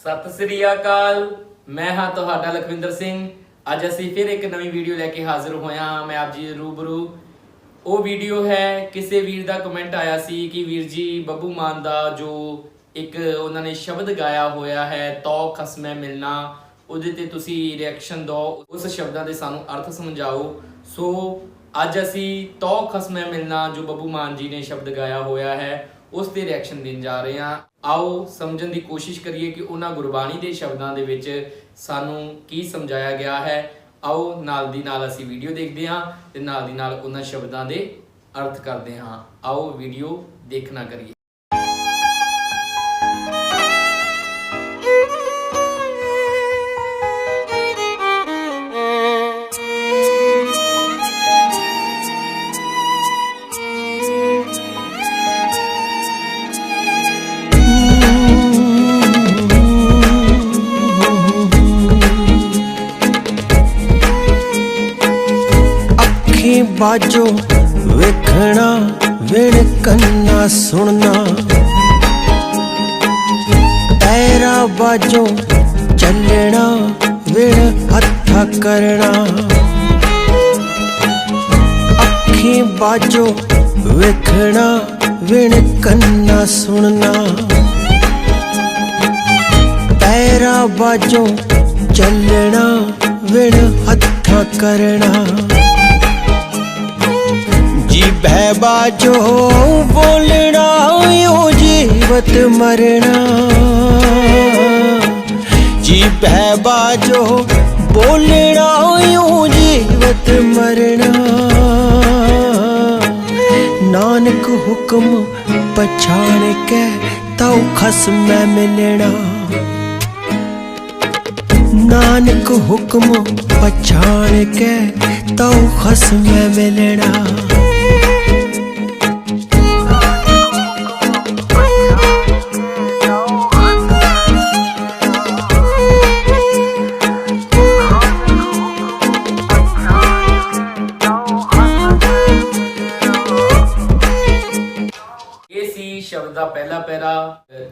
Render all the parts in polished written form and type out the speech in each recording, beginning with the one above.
सत श्री अकाल। मैं हाँ तुहाडा लखविंदर सिंह। अज असी फिर एक नवी वीडियो लैके हाजिर होए हाँ। मैं आप जी रूबरू वो वीडियो है किसी वीर का कमेंट आया सी कि वीर जी बब्बू मान दा जो एक उन्होंने शब्द गाया होया है तो खसमै मिलना, ਉਹਦੇ ਤੇ ਤੁਸੀਂ ਰਿਐਕਸ਼ਨ ਦਿਓ, ਉਸ ਸ਼ਬਦਾਂ ਦੇ ਸਾਨੂੰ ਅਰਥ ਸਮਝਾਓ। ਸੋ ਅੱਜ ਅਸੀਂ ਤੋ ਖਸਮੈ ਮਿਲਣਾ ਜੋ ਬੱਬੂ ਮਾਨ ਜੀ ਨੇ ਸ਼ਬਦ ਗਾਇਆ ਹੋਇਆ ਹੈ ਉਸ ਤੇ ਰਿਐਕਸ਼ਨ ਦੇਣ ਜਾ ਰਹੇ ਹਾਂ। ਆਓ ਸਮਝਣ ਦੀ ਕੋਸ਼ਿਸ਼ ਕਰੀਏ ਕਿ ਉਹਨਾਂ ਗੁਰਬਾਣੀ ਦੇ ਸ਼ਬਦਾਂ ਦੇ ਵਿੱਚ ਸਾਨੂੰ ਕੀ ਸਮਝਾਇਆ ਗਿਆ ਹੈ। ਆਓ ਨਾਲ ਦੀ ਨਾਲ ਅਸੀਂ ਵੀਡੀਓ ਦੇਖਦੇ ਹਾਂ ਤੇ ਨਾਲ ਦੀ ਨਾਲ ਉਹਨਾਂ ਸ਼ਬਦਾਂ ਦੇ ਅਰਥ ਕਰਦੇ ਹਾਂ। ਆਓ ਵੀਡੀਓ ਦੇਖਣਾ ਕਰੀਏ। बाजो वेखना विण कन्ना सुनना, पैरा बाजो चलना विण हथा करना। अखी बाजो वेखना विण कन्ना सुनना, पैरा बाजो चलना विण हथा करना। जी बह बाजो बोलना यो जीवत मरना, जी बह बाजो बोलना यो जीवत मरना। नानक हुक्म पछाण के तौ खसमै मिलना, नानक हुक्म पछाण के तौ खसमै मिलना। शब्द का पहला पैरा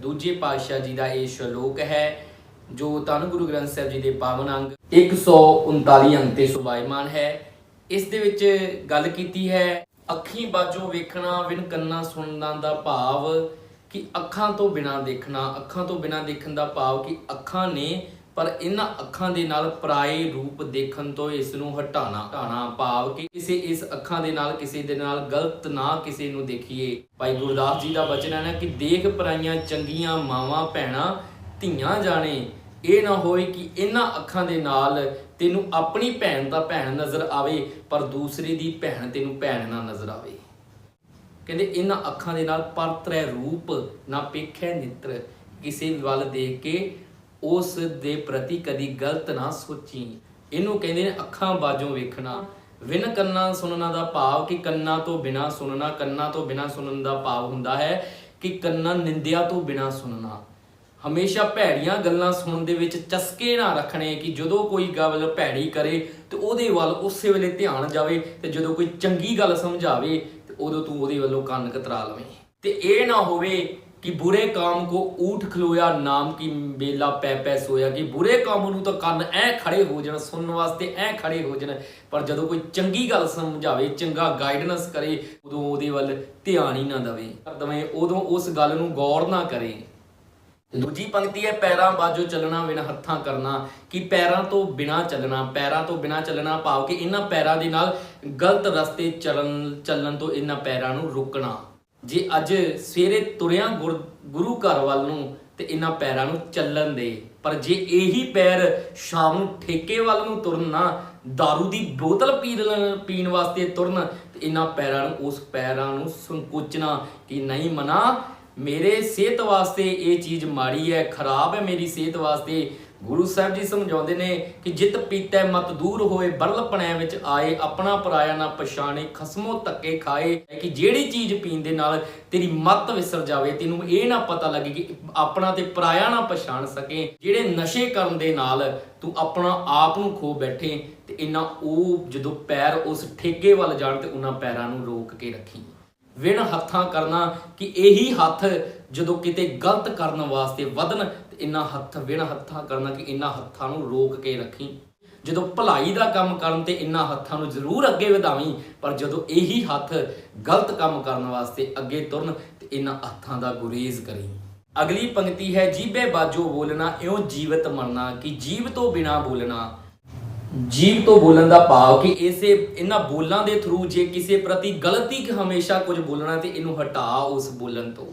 दूजे पातशाह जी का यह श्लोक है जो धन गुरु ग्रंथ साहब जी के पावन अंग 139 अंग ते सुभाईमान है। इस दे विच गल कीती है अखी बाजो वेखना विन कन्ना सुनना दा भाव कि अखां तो बिना देखना। अखां तो बिना देखण दा भाव कि अखां ने पर इन्हां अखां दे नाल पराए रूप देखण तो इस नूं हटाना भाव कि किसी इस अखां दे नाल किसी दे नाल गलत ना किसी नूं देखिए। भाई गुरदास जी दा वचन है ना कि देख पराइयां चंगियां मावां भैणां धीआं जाने ਇਹ ना होए कि इन्हां अखां दे नाल तैनूं अपनी भैण दा भैण नज़र आवे पर दूसरे दी भैण तैनूं भैण ना नज़र आवे। कहंदे इन्हां अखां दे नाल परतरै रूप ना पेखै नित्र, किसी वल देख के उस दे प्रति कदी गलत ना सोची। इनू कहते हैं अखां बाजों वेखना। विन कन्ना सुनना दा भाव कि कन्ना तो बिना सुनना। कन्ना तो बिना सुनन दा भाव हुंदा है कि कन्ना निंदिया तो बिना सुनना। हमेशा भैड़ियां गल्लां सुनन दे विच चस्के ना रखने कि जदों कोई गल भैड़ी करे तो उहदे वल उस वेले ध्यान जावे ते जदों कोई चंगी गल समझावे ते उदों तूं उहदे वल्लों कंन कतरा लवें। ते इह ना होवे कि बुरे काम को ऊठ खलोया नाम की बेला पै पै सोया कि बुरे काम नूं तो कंन ऐ खड़े हो जाण सुनने वास्ते ऐ खड़े हो जाण, पर जदों कोई चंगी गल समझावे चंगा गाइडेंस करे उदों उहदे वल ध्यान ही ना दवे उदों उस गल नूं गौर ना करे। दूजी पंक्ति है पैरां बाजो चलना विन हत्थां करना कि पैरां तो बिना चलना। पैरां तो बिना चलना भाव कि इन्हां पैरां दे नाल गलत रस्ते चलन तो इन्हां पैरां नूं रोकना। जे अज सवेरे तुरिया गुरु घर वाल नूं ते इन्हां पैरां नूं चलन दे, पर जे यही पैर शाम नूं ठेके वाल नूं तुरन ना, दारू दी बोतल पीण वास्ते तुरन ते इन्हां पैरां नूं उस पैरां नूं संकुचना कि नहीं मना मेरे सेहत वास्ते ये चीज़ माड़ी है, खराब है मेरी सेहत वास्ते। गुरु साहब जी समझाते हैं कि जित पीतै मत दूर होए बरलपणै विच आए, अपना पराया ना पछाणे खसमों धक्के खाए। कि जिहड़ी चीज़ पीण दे नाल तेरी मत विसर जावे, तैनूं ये ना पता लगे कि अपना ते पराया ना पछाण सके। जिहड़े नशे करन दे नाल तू अपना आप नूं खो बैठे ते इन्हां ओह जदों पैर उस ठेके वल जाण ते उन्हां पैरां नूं रोक के रखी। विण हत्थां करना कि यही हथ ਜਦੋਂ ਕਿਤੇ ਗਲਤ ਕਰਨ ਵਾਸਤੇ ਵਧਣ ਤੇ ਇਹਨਾਂ ਹੱਥਾਂ ਕਰਨਾ ਕਿ ਇਹਨਾਂ ਹੱਥਾਂ ਨੂੰ ਰੋਕ ਕੇ ਰੱਖੀ। ਜਦੋਂ ਭਲਾਈ ਦਾ ਕੰਮ ਕਰਨ ਤੇ ਇਹਨਾਂ ਹੱਥਾਂ ਨੂੰ ਜ਼ਰੂਰ ਅੱਗੇ ਵਧਾਵੀਂ, ਪਰ ਜਦੋਂ ਇਹੀ ਹੱਥ ਗਲਤ ਕੰਮ ਕਰਨ ਵਾਸਤੇ ਅੱਗੇ ਤੁਰਨ ਤੇ ਇਹਨਾਂ ਹੱਥਾਂ ਦਾ ਗੁਰੇਜ਼ ਕਰੀ। ਅਗਲੀ ਪੰਕਤੀ ਹੈ, ਜੀਭੇ ਬਾਝੋਂ ਬੋਲਣਾ ਇਉਂ ਜੀਵਤ ਮਰਨਾ, ਕਿ ਜੀਭ ਤੋਂ ਬਿਨਾ ਬੋਲਣਾ। ਜੀਭ ਤੋਂ ਬੋਲਣ ਦਾ ਭਾਵ ਕਿ ਇਹਨਾਂ ਬੋਲਾਂ ਦੇ ਥਰੂ ਜੇ ਕਿਸੇ ਪ੍ਰਤੀ ਗਲਤੀ ਹਮੇਸ਼ਾ ਕੁਝ ਬੋਲਣਾ ਤੇ ਇਹਨੂੰ ਹਟਾ ਉਸ ਬੋਲਣ ਤੋਂ।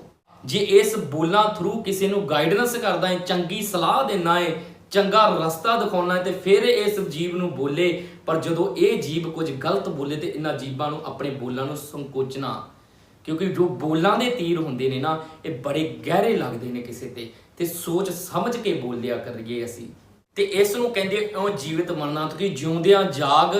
ਜੇ ਇਸ ਬੋਲਾਂ ਥਰੂ ਕਿਸੇ ਨੂੰ ਗਾਈਡੈਂਸ ਕਰਦਾ ਹੈ, ਚੰਗੀ ਸਲਾਹ ਦੇਣਾ ਹੈ, ਚੰਗਾ ਰਸਤਾ ਦਿਖਾਉਣਾ ਹੈ ਤੇ ਫਿਰ ਇਸ ਜੀਭ ਨੂੰ ਬੋਲੇ। ਪਰ ਜਦੋਂ ਇਹ ਜੀਭ ਕੁਝ ਗਲਤ ਬੋਲੇ ਤੇ ਇਹਨਾਂ ਜੀਭਾਂ ਨੂੰ ਆਪਣੇ ਬੋਲਾਂ ਨੂੰ ਸੰਕੋਚਣਾ, ਕਿਉਂਕਿ ਜੋ ਬੋਲਾਂ ਦੇ ਤੀਰ ਹੁੰਦੇ ਨੇ ਨਾ, ਇਹ ਬੜੇ ਗਹਿਰੇ ਲੱਗਦੇ ਨੇ ਕਿਸੇ ਤੇ ਸੋਚ ਸਮਝ ਕੇ ਬੋਲਿਆ ਕਰੀਏ ਅਸੀਂ। ਤੇ ਇਸ ਨੂੰ ਕਹਿੰਦੇ ਇਉਂ ਜੀਵਿਤ ਮੰਨਣਾ, ਕਿ ਜਿਉਂਦਿਆਂ ਜਾਗ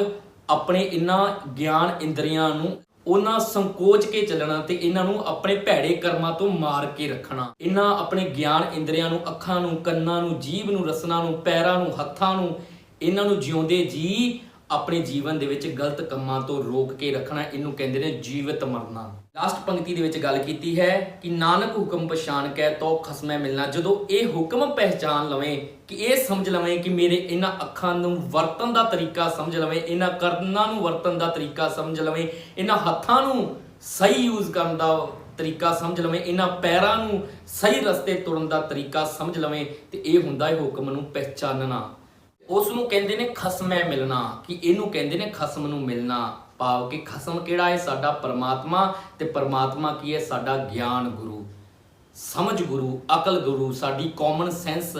ਆਪਣੇ ਇਹਨਾਂ ਗਿਆਨ ਇੰਦਰੀਆਂ ਨੂੰ ਉਹਨਾਂ ਸੰਕੋਚ ਕੇ ਚੱਲਣਾ ਤੇ ਇਹਨਾਂ ਨੂੰ ਆਪਣੇ ਭੈੜੇ ਕਰਮਾਂ ਤੋਂ ਮਾਰ ਕੇ ਰੱਖਣਾ। ਇਹਨਾਂ ਆਪਣੇ ਗਿਆਨ ਇੰਦਰੀਆਂ ਨੂੰ, ਅੱਖਾਂ ਨੂੰ, ਕੰਨਾਂ ਨੂੰ, ਜੀਭ ਨੂੰ, ਰਸਨਾਂ ਨੂੰ, ਪੈਰਾਂ ਨੂੰ, ਹੱਥਾਂ ਨੂੰ, ਇਹਨਾਂ ਨੂੰ ਜਿਉਂਦੇ ਜੀ ਆਪਣੇ ਜੀਵਨ ਦੇ ਵਿੱਚ ਗਲਤ ਕੰਮਾਂ ਤੋਂ ਰੋਕ ਕੇ ਰੱਖਣਾ। ਇਹਨੂੰ ਕਹਿੰਦੇ ਨੇ ਜੀਵਤ ਮਰਨਾ। ਲਾਸਟ ਪੰਕਤੀ ਦੇ ਵਿੱਚ ਗੱਲ ਕੀਤੀ ਹੈ ਕਿ ਨਾਨਕ ਹੁਕਮ ਪਛਾਣ ਕੇ ਤੋ ਖਸਮੈ ਮਿਲਣਾ। ਜਦੋਂ ਇਹ ਹੁਕਮ ਪਹਿਚਾਨ ਲਵੇਂ, ਕਿ ਇਹ ਸਮਝ ਲਵੇਂ ਕਿ ਮੇਰੇ ਇਹਨਾਂ ਅੱਖਾਂ ਨੂੰ ਵਰਤਣ ਦਾ ਤਰੀਕਾ ਸਮਝ ਲਵੇਂ, ਇਹਨਾਂ ਕੰਨਾਂ ਨੂੰ ਵਰਤਣ ਦਾ ਤਰੀਕਾ ਸਮਝ ਲਵੇਂ, ਇਹਨਾਂ ਹੱਥਾਂ ਨੂੰ ਸਹੀ ਯੂਜ਼ ਕਰਨ ਦਾ ਤਰੀਕਾ ਸਮਝ ਲਵੇਂ, ਇਹਨਾਂ ਪੈਰਾਂ ਨੂੰ ਸਹੀ ਰਸਤੇ ਤੁਰਨ ਦਾ ਤਰੀਕਾ ਸਮਝ ਲਵੇਂ, ਤੇ ਇਹ ਹੁੰਦਾ ਹੈ ਹੁਕਮ ਨੂੰ ਪਹਿਚਾਨਣਾ। ਉਸ ਨੂੰ ਕਹਿੰਦੇ ਨੇ ਖਸਮੈ ਮਿਲਣਾ, ਕਿ ਇਹਨੂੰ ਕਹਿੰਦੇ ਨੇ ਖਸਮ ਨੂੰ ਮਿਲਣਾ। ਭਾਵ ਕਿ ਖਸਮ ਕਿਹੜਾ ਹੈ? ਸਾਡਾ ਪਰਮਾਤਮਾ, ਤੇ ਪਰਮਾਤਮਾ ਕੀ ਹੈ? ਸਾਡਾ ਗਿਆਨ ਗੁਰੂ, ਸਮਝ ਗੁਰੂ, ਅਕਲ ਗੁਰੂ, ਸਾਡੀ ਕਾਮਨ ਸੈਂਸ।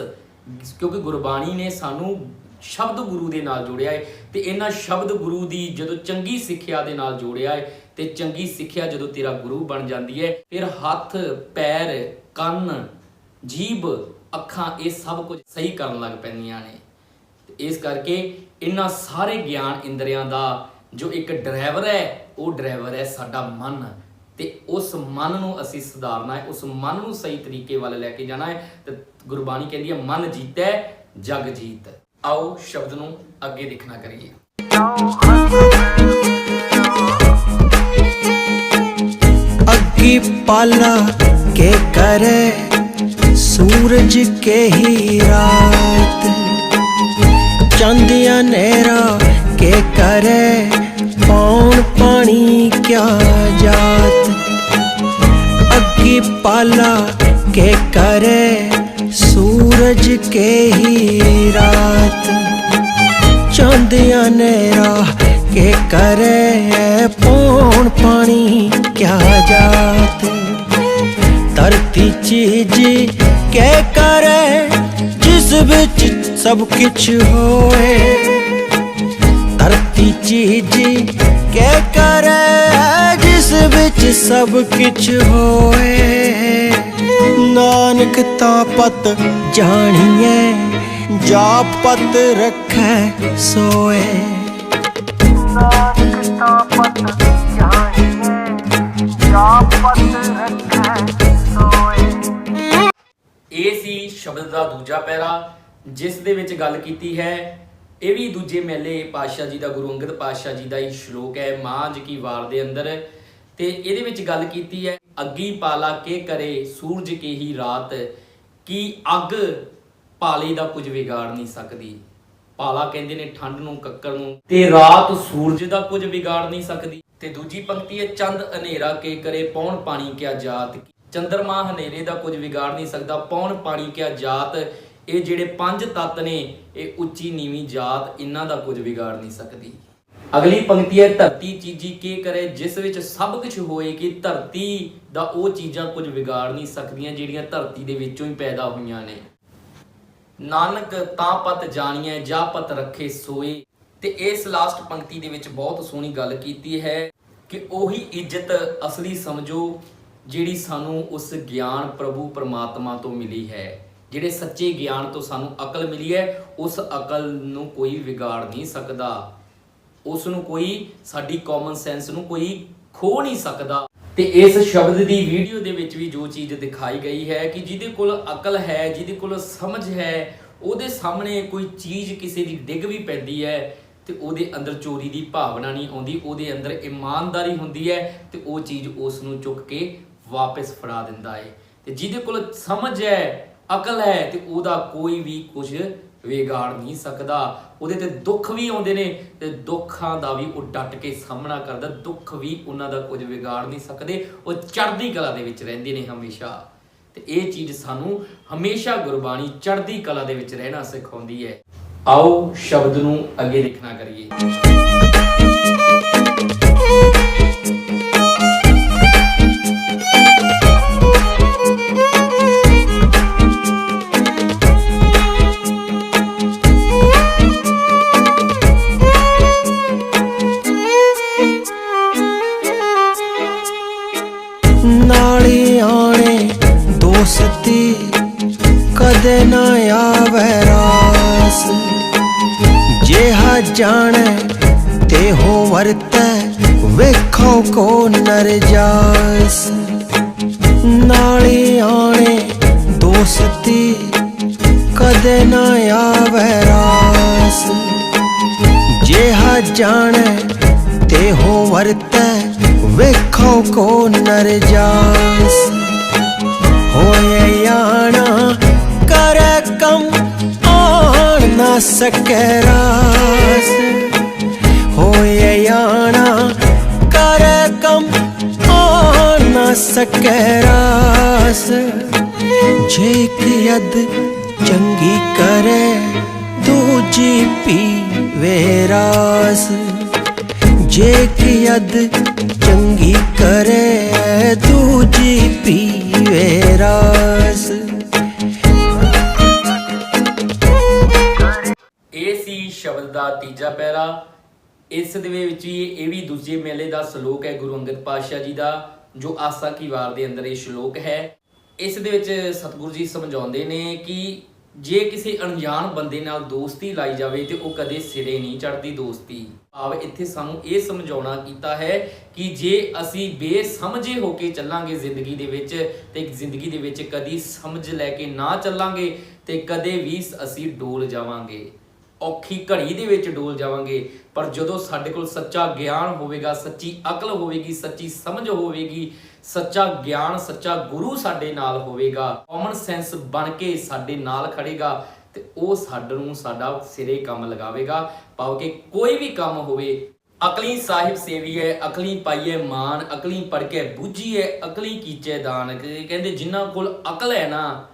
ਕਿਉਂਕਿ ਗੁਰਬਾਣੀ ਨੇ ਸਾਨੂੰ ਸ਼ਬਦ ਗੁਰੂ ਦੇ ਨਾਲ ਜੋੜਿਆ ਹੈ, ਤੇ ਇਹਨਾਂ ਸ਼ਬਦ ਗੁਰੂ ਦੀ ਜਦੋਂ ਚੰਗੀ ਸਿੱਖਿਆ ਦੇ ਨਾਲ ਜੋੜਿਆ ਹੈ, ਤੇ ਚੰਗੀ ਸਿੱਖਿਆ ਜਦੋਂ ਤੇਰਾ ਗੁਰੂ ਬਣ ਜਾਂਦੀ ਹੈ, ਫਿਰ ਹੱਥ, ਪੈਰ, ਕੰਨ, ਜੀਭ, ਅੱਖਾਂ, ਇਹ ਸਭ ਕੁਝ ਸਹੀ ਕਰਨ ਲੱਗ ਪੈਂਦੀਆਂ ਨੇ। ਇਸ ਕਰਕੇ ਇਹਨਾਂ ਸਾਰੇ ਗਿਆਨ ਇੰਦਰੀਆਂ ਦਾ ਜੋ ਇੱਕ ਡਰਾਈਵਰ ਹੈ, ਉਹ ਡਰਾਈਵਰ ਹੈ ਸਾਡਾ ਮਨ। ਤੇ ਉਸ ਮਨ ਨੂੰ ਅਸੀਂ ਸੁਧਾਰਨਾ ਹੈ, ਉਸ ਮਨ ਨੂੰ ਸਹੀ ਤਰੀਕੇ ਵੱਲ ਲੈ ਕੇ ਜਾਣਾ ਹੈ। ਤੇ ਗੁਰਬਾਣੀ ਕਹਿੰਦੀ ਹੈ, ਮਨ ਜੀਤੈ ਜਗ ਜੀਤ। ਆਓ ਸ਼ਬਦ ਨੂੰ ਅੱਗੇ ਦੇਖਣਾ ਕਰੀਏ। ਅੱਗੀ ਪਾਲਾ ਕੇ ਕਰੇ सूरज के ही रात, चांदिया नेरा के करे पौन पानी क्या जात। अग्गी पाला के करे सूरज के ही रात, चांदिया नेरा के करे पौन पानी क्या जात। धरती चीज के करे जिस बिच सब किछ होए, धरती चीज के करे जिस बिच सब किछ होए। नानक ता पत जानिए जा पत रखे सोए। नानक ता पत जानिए जा पत रखे सोए। ਇਹ ਸੀ ਸ਼ਬਦ ਦਾ ਦੂਜਾ ਪੈਰਾ, ਜਿਸ ਦੇ ਵਿੱਚ ਗੱਲ ਕੀਤੀ ਹੈ। ਇਹ ਵੀ ਦੂਜੇ ਮਹਿਲੇ ਪਾਤਸ਼ਾਹ ਜੀ ਦਾ, ਗੁਰੂ ਅੰਗਦ ਪਾਤਸ਼ਾਹ ਜੀ ਦਾ ਹੀ ਸ਼ਲੋਕ ਹੈ, ਮਾਝ ਕੀ ਵਾਰ ਦੇ ਅੰਦਰ। ਤੇ ਇਹਦੇ ਵਿੱਚ ਗੱਲ ਕੀਤੀ ਹੈ, ਅੱਗੀ ਪਾਲਾ ਕੇ ਕਰੇ ਸੂਰਜ ਕੇ ਹੀ ਰਾਤ, ਕਿ ਅੱਗ ਪਾਲੇ ਦਾ ਕੁਝ ਵਿਗਾੜ ਨਹੀਂ ਸਕਦੀ। ਪਾਲਾ ਕਹਿੰਦੇ ਨੇ ਠੰਡ ਨੂੰ, ਕੱਕਰ ਨੂੰ, ਤੇ ਰਾਤ ਸੂਰਜ ਦਾ ਕੁਝ ਵਿਗਾੜ ਨਹੀਂ ਸਕਦੀ। ਤੇ ਦੂਜੀ ਪੰਕਤੀ ਹੈ, ਚੰਦ ਹਨੇਰਾ ਕੇ ਕਰੇ ਪੌਣ ਪਾਣੀ ਕਿਆ ਜਾਤ, ਚੰਦਰਮਾ ਹਨੇਰੇ ਦਾ ਕੁਝ ਵਿਗਾੜ ਨਹੀਂ ਸਕਦਾ, ਪੌਣ ਪਾਣੀ ਕਿਆ ਜਾਤ। ਇਹ ਜਿਹੜੇ ਪੰਜ ਤੱਤ ਨੇ, ਇਹ ਉੱਚੀ ਨੀਵੀਂ ਜਾਤ, ਇਹਨਾਂ ਦਾ ਕੁਝ ਵਿਗਾੜ ਨਹੀਂ ਸਕਦੀ। ਅਗਲੀ ਪੰਕਤੀ ਹੈ, ਧਰਤੀ ਚੀਜੀ ਕੇ ਕਰੇ ਜਿਸ ਵਿੱਚ ਸਭ ਕੁਝ ਹੋਏ, ਕਿ ਧਰਤੀ ਦਾ ਉਹ ਚੀਜ਼ਾਂ ਕੁਝ ਵਿਗਾੜ ਨਹੀਂ ਸਕਦੀਆਂ ਜਿਹੜੀਆਂ ਧਰਤੀ ਦੇ ਵਿੱਚੋਂ ਹੀ ਪੈਦਾ ਹੋਈਆਂ ਨੇ। ਨਾਨਕ ਤਾਂ ਪਤ ਜਾਣੀਏ ਜਾ ਪਤ ਰੱਖੇ ਸੋਏ। ਤੇ ਇਸ ਲਾਸਟ ਪੰਕਤੀ ਦੇ ਵਿੱਚ ਬਹੁਤ ਸੋਹਣੀ ਗੱਲ ਕੀਤੀ ਹੈ ਕਿ ਉਹੀ ਇੱਜ਼ਤ ਅਸਲੀ ਸਮਝੋ ਜਿਹੜੀ ਸਾਨੂੰ ਉਸ ਗਿਆਨ ਪ੍ਰਭੂ ਪਰਮਾਤਮਾ ਤੋਂ ਮਿਲੀ ਹੈ। ਜਿਹੜੇ ਸੱਚੇ ਗਿਆਨ ਤੋਂ ਸਾਨੂੰ ਅਕਲ ਮਿਲੀ ਹੈ, ਉਸ ਅਕਲ ਨੂੰ ਕੋਈ ਵਿਗਾੜ ਨਹੀਂ ਸਕਦਾ, ਉਸ ਨੂੰ ਕੋਈ, ਸਾਡੀ ਕਾਮਨ ਸੈਂਸ ਨੂੰ ਕੋਈ ਖੋ ਨਹੀਂ ਸਕਦਾ। ਤੇ ਇਸ ਸ਼ਬਦ ਦੀ ਵੀਡੀਓ ਦੇ ਵਿੱਚ ਵੀ ਜੋ ਚੀਜ਼ ਦਿਖਾਈ ਗਈ ਹੈ ਕਿ ਜਿਹਦੇ ਕੋਲ ਅਕਲ ਹੈ, ਜਿਹਦੇ ਕੋਲ ਸਮਝ ਹੈ, ਉਹਦੇ ਸਾਹਮਣੇ ਕੋਈ ਚੀਜ਼ ਕਿਸੇ ਦੀ ਡਿੱਗ ਵੀ ਪੈਂਦੀ ਹੈ ਤੇ ਉਹਦੇ ਅੰਦਰ ਚੋਰੀ ਦੀ ਭਾਵਨਾ ਨਹੀਂ ਆਉਂਦੀ, ਉਹਦੇ ਅੰਦਰ ਇਮਾਨਦਾਰੀ ਹੁੰਦੀ ਹੈ ਤੇ ਉਹ ਚੀਜ਼ ਉਸ ਨੂੰ ਚੁੱਕ ਕੇ ਵਾਪਸ ਫੜਾ ਦਿੰਦਾ ਹੈ। ਤੇ ਜਿਹਦੇ ਕੋਲ ਸਮਝ ਹੈ, ਅਕਲ ਹੈ, ਤੇ ਉਹਦਾ ਕੋਈ ਵੀ ਕੁਝ ਵਿਗਾੜ ਨਹੀਂ ਸਕਦਾ। ਉਹਦੇ ਤੇ ਦੁੱਖ ਵੀ ਆਉਂਦੇ ਨੇ ਤੇ ਦੁੱਖਾਂ ਦਾ ਵੀ ਉਹ ਡਟ ਕੇ ਸਾਹਮਣਾ ਕਰਦਾ। ਦੁੱਖ ਵੀ ਉਹਨਾਂ ਦਾ ਕੁਝ ਵਿਗਾੜ ਨਹੀਂ ਸਕਦੇ। ਉਹ ਚੜ੍ਹਦੀ ਕਲਾ ਦੇ ਵਿੱਚ ਰਹਿੰਦੇ ਨੇ ਹਮੇਸ਼ਾ। ਤੇ ਇਹ ਚੀਜ਼ ਸਾਨੂੰ ਹਮੇਸ਼ਾ ਗੁਰਬਾਣੀ ਚੜ੍ਹਦੀ ਕਲਾ ਦੇ ਵਿੱਚ ਰਹਿਣਾ ਸਿਖਾਉਂਦੀ ਹੈ। ਆਓ ਸ਼ਬਦ ਨੂੰ ਅੱਗੇ ਲਿਖਣਾ ਕਰੀਏ। नाली आने दोस्ती कदे ना आवे रास, जेहा जाने ते हो वरते वेखो को नरजास। नाली आने दोस्ती कदे ना आवे रास, जेहा जाने ते हो वरते वेखो को नरजास। होए याना करे कम आन ना सके रास, होए याना करे कम आन ना सके रास। जे एक यद चंगी करे दूजी पीवे रास, जे एक यद चंगी करे दूजी पीवे रास। ਇਹ ਸੀ ਸ਼ਬਦ ਦਾ ਤੀਜਾ ਪੈਰਾ। ਇਸ ਦੇ ਵਿੱਚ ਇਹ ਵੀ ਦੂਜੇ ਮੇਲੇ ਦਾ ਸ਼ਲੋਕ ਹੈ ਗੁਰੂ ਅੰਗਦ ਪਾਤਸ਼ਾਹ ਜੀ ਦਾ, ਜੋ ਆਸਾ ਕੀ ਵਾਰ ਦੇ ਅੰਦਰ ਇਹ ਸ਼ਲੋਕ ਹੈ। ਇਸ ਦੇ ਵਿੱਚ ਸਤਿਗੁਰੂ ਜੀ ਸਮਝਾਉਂਦੇ ਨੇ ਕਿ ਜੇ ਕਿਸੇ ਅਣਜਾਣ ਬੰਦੇ ਨਾਲ ਦੋਸਤੀ ਲਾਈ ਜਾਵੇ ਤੇ ਉਹ ਕਦੇ ਸਿਰੇ ਨਹੀਂ ਚੜ੍ਹਦੀ ਦੋਸਤੀ। ਭਾਵ ਇੱਥੇ ਸਾਨੂੰ ਇਹ ਸਮਝਾਉਣਾ ਕੀਤਾ ਹੈ ਕਿ ਜੇ ਅਸੀਂ ਬੇਸਮਝੇ ਹੋ ਕੇ ਚੱਲਾਂਗੇ ਜ਼ਿੰਦਗੀ ਦੇ ਵਿੱਚ ਤੇ ਜ਼ਿੰਦਗੀ ਦੇ ਵਿੱਚ ਕਦੀ ਸਮਝ ਲੈ ਕੇ ਨਾ ਚੱਲਾਂਗੇ ਤੇ ਕਦੇ ਵੀ ਅਸੀਂ ਡੋਲ ਜਾਵਾਂਗੇ, ਔਖੀ ਘੜੀ ਦੇ ਵਿੱਚ ਡੋਲ ਜਾਵਾਂਗੇ। ਪਰ ਜਦੋਂ ਸਾਡੇ ਕੋਲ ਸੱਚਾ ਗਿਆਨ ਹੋਵੇਗਾ, ਸੱਚੀ ਅਕਲ ਹੋਵੇਗੀ, ਸੱਚੀ ਸਮਝ ਹੋਵੇਗੀ, ਸੱਚਾ ਗਿਆਨ, ਸੱਚਾ ਗੁਰੂ ਸਾਡੇ ਨਾਲ ਹੋਵੇਗਾ, ਕਾਮਨ ਸੈਂਸ ਬਣ ਕੇ ਸਾਡੇ ਨਾਲ ਖੜੇਗਾ ਤੇ ਉਹ ਸਾਡਾ ਸਿਰੇ ਕੰਮ ਲਗਾਵੇਗਾ। ਭਾਵ ਕਿ ਕੋਈ ਵੀ ਕੰਮ ਹੋਵੇ, ਅਕਲੀ ਸਾਹਿਬ ਸੇਵੀਏ, ਅਕਲੀ ਪਾਈਏ ਮਾਨ, ਅਕਲੀ ਪੜ੍ਹ ਕੇ ਬੂਝੀਏ, ਅਕਲੀ ਕੀਚੇ ਦਾਨ। ਕਹਿੰਦੇ ਜਿਨ੍ਹਾਂ ਕੋਲ ਅਕਲ ਹੈ ਨਾ,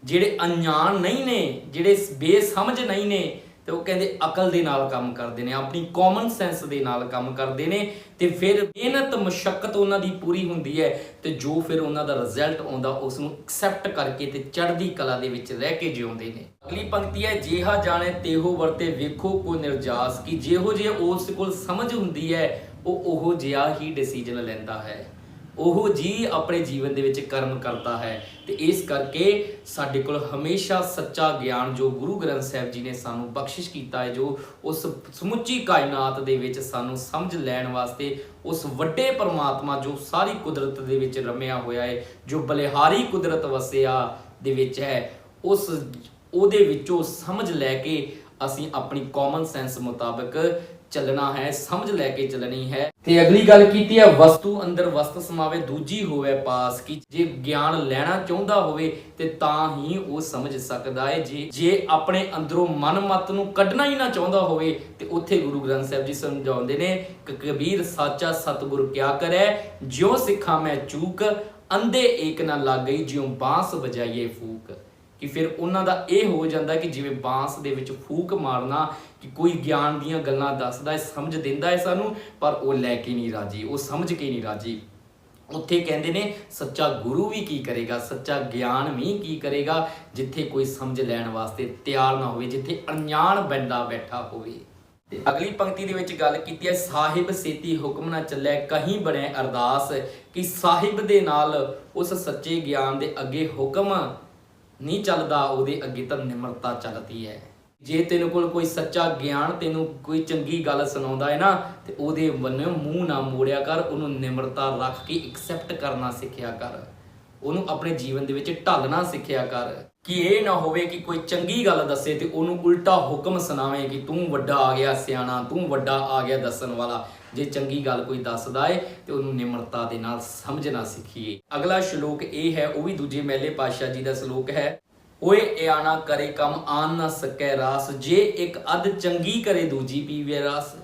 ਜਿਹੜੇ ਅਣਜਾਣ ਨਹੀਂ ਨੇ, ਜਿਹੜੇ ਬੇਸਮਝ ਨਹੀਂ ਨੇ, ਤੇ ਉਹ ਕਹਿੰਦੇ ਅਕਲ ਦੇ ਨਾਲ ਕੰਮ ਕਰਦੇ ਨੇ, ਆਪਣੀ ਕਾਮਨ ਸੈਂਸ ਦੇ ਨਾਲ ਕੰਮ ਕਰਦੇ ਨੇ ਤੇ ਫਿਰ ਮਿਹਨਤ ਮੁਸ਼ੱਕਤ ਉਹਨਾਂ ਦੀ ਪੂਰੀ ਹੁੰਦੀ ਹੈ ਤੇ ਜੋ ਫਿਰ ਉਹਨਾਂ ਦਾ ਰਿਜ਼ਲਟ ਆਉਂਦਾ ਉਸ ਨੂੰ ਐਕਸੈਪਟ ਕਰਕੇ ਤੇ ਚੜ੍ਹਦੀ ਕਲਾ ਦੇ ਵਿੱਚ ਰਹਿ ਕੇ ਜਿਉਂਦੇ ਨੇ। ਅਗਲੀ ਪੰਕਤੀ ਹੈ, ਜਿਹਾ ਜਾਣੇ ਤੇਹੋ ਵਰਤੇ ਵੇਖੋ ਕੋ ਨਿਰਜਾਸ। ਕਿ ਜਿਹੋ ਜਿਹੇ ਉਸ ਕੋਲ ਸਮਝ ਹੁੰਦੀ ਹੈ ਉਹ ਉਹੋ ਜਿਹਾ ਹੀ ਡਿਸੀਜਨ ਲੈਂਦਾ ਹੈ, ਉਹ ਜੀ ਆਪਣੇ ਜੀਵਨ ਦੇ ਵਿੱਚ ਕਰਮ ਕਰਦਾ ਹੈ। ਤੇ ਇਸ ਕਰਕੇ ਸਾਡੇ ਕੋਲ ਹਮੇਸ਼ਾ ਸੱਚਾ ਗਿਆਨ ਜੋ ਗੁਰੂ ਗ੍ਰੰਥ ਸਾਹਿਬ ਜੀ ਨੇ ਸਾਨੂੰ ਬਖਸ਼ਿਸ਼ ਕੀਤਾ ਹੈ, ਜੋ ਉਸ ਸਮੁੱਚੀ ਕਾਇਨਾਤ ਦੇ ਵਿੱਚ ਸਾਨੂੰ ਸਮਝ ਲੈਣ ਵਾਸਤੇ ਉਸ ਵੱਡੇ ਪਰਮਾਤਮਾ ਜੋ ਸਾਰੀ ਕੁਦਰਤ ਦੇ ਵਿੱਚ ਰਮਿਆ ਹੋਇਆ ਹੈ, ਜੋ ਬਲਿਹਾਰੀ ਕੁਦਰਤ ਵਸਿਆ ਦੇ ਵਿੱਚ ਹੈ, ਉਹਦੇ ਵਿੱਚੋਂ ਸਮਝ ਲੈ ਕੇ ਅਸੀਂ ਆਪਣੀ ਕਾਮਨ ਸੈਂਸ ਮੁਤਾਬਕ ਚੱਲਣਾ ਹੈ, ਸਮਝ ਲੈ ਕੇ ਚੱਲਣੀ ਹੈ। ਤੇ ਅਗਲੀ ਗੱਲ ਕੀਤੀ ਹੈ, ਵਸਤੂ ਅੰਦਰ ਵਸਤ ਸਮਾਵੇ ਦੂਜੀ ਹੋਵੇ ਪਾਸ। ਕਿ ਜੇ ਗਿਆਨ ਲੈਣਾ ਚਾਹੁੰਦਾ ਹੋਵੇ ਤੇ ਤਾਂ ਹੀ ਉਹ ਸਮਝ ਸਕਦਾ ਹੈ। ਜੇ ਆਪਣੇ ਅੰਦਰੋਂ ਮਨ ਮਤ ਨੂੰ ਕੱਢਣਾ ਹੀ ਨਾ ਚਾਹੁੰਦਾ ਹੋਵੇ ਤੇ ਉੱਥੇ ਗੁਰੂ ਗ੍ਰੰਥ ਸਾਹਿਬ ਜੀ ਸਮਝਾਉਂਦੇ ਨੇ ਕਿ ਕਬੀਰ ਸਾਚਾ ਸਤਿਗੁਰ ਕਿਆ ਕਰੇ, ਜਿਉ ਸਿੱਖਾਂ ਮੈਂ ਚੂਕ, ਅੰਧੇ ਏਕ ਨਾ ਲੱਗ ਗਈ, ਜਿਉ ਬਾਂਸ ਵਜਾਈਏ ਫੂਕ। ਕਿ ਫਿਰ ਉਹਨਾਂ ਦਾ ਇਹ ਹੋ ਜਾਂਦਾ ਕਿ ਜਿਵੇਂ ਬਾਂਸ ਦੇ ਵਿੱਚ ਫੂਕ ਮਾਰਨਾ, ਕਿ ਕੋਈ ਗਿਆਨ ਦੀਆਂ ਗੱਲਾਂ ਦੱਸਦਾ ਹੈ, ਸਮਝ ਦਿੰਦਾ ਹੈ ਸਾਨੂੰ, ਪਰ ਉਹ ਲੈ ਕੇ ਨਹੀਂ ਰਾਜੀ, ਉਹ ਸਮਝ ਕੇ ਨਹੀਂ ਰਾਜੀ। ਉੱਥੇ ਕਹਿੰਦੇ ਨੇ ਸੱਚਾ ਗੁਰੂ ਵੀ ਕੀ ਕਰੇਗਾ, ਸੱਚਾ ਗਿਆਨ ਵੀ ਕੀ ਕਰੇਗਾ, ਜਿੱਥੇ ਕੋਈ ਸਮਝ ਲੈਣ ਵਾਸਤੇ ਤਿਆਰ ਨਾ ਹੋਵੇ, ਜਿੱਥੇ ਅਣਜਾਣ ਬੰਦਾ ਬੈਠਾ ਹੋਵੇ। ਤੇ ਅਗਲੀ ਪੰਕਤੀ ਦੇ ਵਿੱਚ ਗੱਲ ਕੀਤੀ ਹੈ, ਸਾਹਿਬ ਸੇਤੀ ਹੁਕਮ ਨਾ ਚੱਲੇ ਕਹੀਂ ਬਣੇ ਅਰਦਾਸ। ਕਿ ਸਾਹਿਬ ਦੇ ਨਾਲ ਉਸ ਸੱਚੇ ਗਿਆਨ ਦੇ ਅੱਗੇ ਹੁਕਮ ਨਹੀਂ ਚੱਲਦਾ, ਉਹਦੇ ਅੱਗੇ ਤਾਂ ਨਿਮਰਤਾ ਚੱਲਦੀ ਹੈ। ਜੇ ਤੈਨੂੰ ਕੋਲ ਕੋਈ ਸੱਚਾ ਗਿਆਨ, ਤੈਨੂੰ ਕੋਈ ਚੰਗੀ ਗੱਲ ਸੁਣਾਉਂਦਾ ਹੈ ਨਾ, ਤੇ ਉਹਦੇ ਵੱਲੋਂ ਮੂੰਹ ਨਾ ਮੋੜਿਆ ਕਰ, ਉਹਨੂੰ ਨਿਮਰਤਾ ਰੱਖ ਕੇ ਐਕਸੈਪਟ ਕਰਨਾ ਸਿੱਖਿਆ ਕਰ, ਉਹਨੂੰ ਆਪਣੇ ਜੀਵਨ ਦੇ ਵਿੱਚ ਢਾਲਣਾ ਸਿੱਖਿਆ ਕਰ। ਕਿ ਇਹ ਨਾ ਹੋਵੇ ਕਿ ਕੋਈ ਚੰਗੀ ਗੱਲ ਦੱਸੇ ਤੇ ਉਹਨੂੰ ਉਲਟਾ ਹੁਕਮ ਸੁਣਾਵੇ ਕਿ ਤੂੰ ਵੱਡਾ ਆ ਗਿਆ ਸਿਆਣਾ, ਤੂੰ ਵੱਡਾ ਆ ਗਿਆ ਦੱਸਣ ਵਾਲਾ। ਜੇ ਚੰਗੀ ਗੱਲ ਕੋਈ ਦੱਸਦਾ ਏ ਤੇ ਉਹਨੂੰ ਨਿਮਰਤਾ ਦੇ ਨਾਲ ਸਮਝਣਾ ਸਿੱਖੀਏ। ਅਗਲਾ ਸ਼ਲੋਕ ਇਹ ਹੈ, ਉਹ ਵੀ ਦੂਜੇ ਮਹਿਲੇ ਪਾਤਸ਼ਾਹ ਜੀ ਦਾ ਸ਼ਲੋਕ ਹੈ। ਓਏ ਇਆਣਾ ਕਰੇ ਕੰਮ ਆਨ ਨਾ ਸਕੈ ਰਾਸ, ਜੇ ਇੱਕ ਅੱਧ ਚੰਗੀ ਕਰੇ ਦੂਜੀ ਪੀਵੇ ਰਸ।